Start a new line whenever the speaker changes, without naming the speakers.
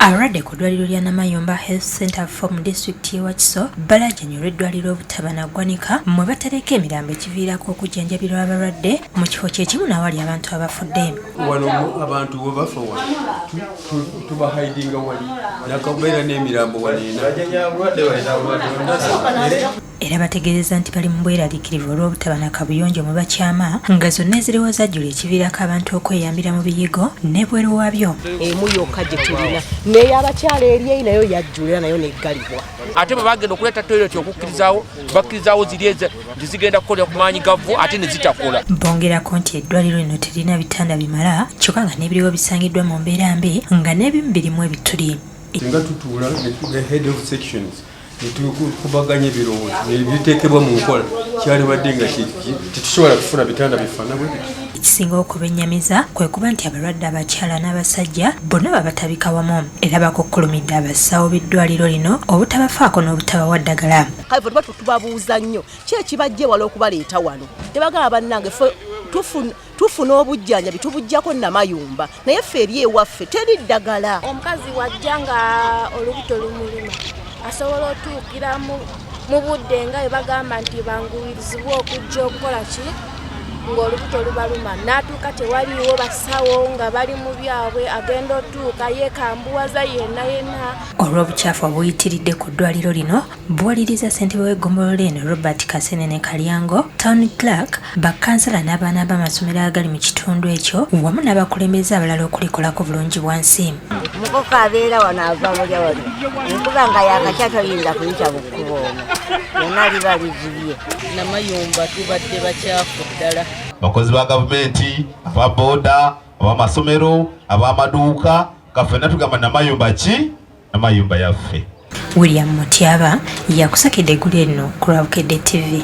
Abalwadde ku ddwaliro lya Namayumba Health Center mu disitulikiti y'e Wakiso balaajana olw'eddwaliro obutabanagwanika mwe batereka emirambo ekiviirako okujjanjabirwa abalwadde mu kifo kye kimu n'awali abantu abafudde.
Wano abantu bwe bafa tubahaidinga wali nakabeera n'emirambo waliina.
Era bategeezeza nti bali mu bweraliikirivu olw'obutabana kabuyonjo mwe bakyama nga zonna eziriwo zajjula ekiviirako abantu okweyambira mu biyigo n'ebweru waabyo.
Emu yokka gye tulina n'ey'abakyala eri nayo yajjula nayo neggalibwa.
Ate bwe bagenda okuleeta toyireti okukkirizaawo bakkirizaawo ziri eze zigenda kukolera ku maanyi gavu ate ne zitakola.
Bongerako nti eddwaliro lino terina bitanda bimala kyokka nga n'ebiriwo bisangiddwa mu mbeera mbi nga n'ebimu birimu ebituli.
Nga tutuula ne head of sections tukubaganya ebirowoozo nebiteekebwa mu nkola kyalibadde nga tetusobola kufuna bitanda bifaana bwe biti.
Ekisinga okuba ennyamiza kwe kuba nti abalwadde abakyala n'abasajja bonna babatabika wamu era bakukkulumidde abasawo b'eddwaliro lino obutabafaako n'obutabawa ddagala.
Kale tuba tubabuuza nnyo ki ekibajje wala okubaleeta wano tebagamba bannange ffe tufuna obujjanjabi tubujjako Namayumba naye ffe eri ewaffe teri ddagala.
Omukazi wajja nga olubuto lumulima asobola otuukira mu budde nga bwe bagamba nti banguwirizibwa okujja okukola ki ng'olubuto lubaluma n'atuuka tewaliwo basawo nga bali mu byabwe agenda otuuka yeekambuwaza yenna.
Olw'obukyafu obuyitiridde ku ddwaliro lino buwaliriza ssentebe w'eggombolola eno Robert Kasenene Kalyango, Town Clerk, bakkansala n'abaana b'amasomero agali mu kitundu ekyo wamu n'abakulembeze abalala okulikolako bulungi bwansi.
Mukoko abeera wano ava mulya wano enkuba nga yakakya toyinza kuyita mu kkubo omwo yonna liba ligibye.
Namayumba tubadde bakyafu ddala.
Bakozi ba gavumenti, aba boda, ab'amasomero, ab'amaduuka kafena tugamba Namayumba ki? Namayumba yaffe.
William Mutyaba yakusakidde eggulu lino ku lwa Bukedde TV.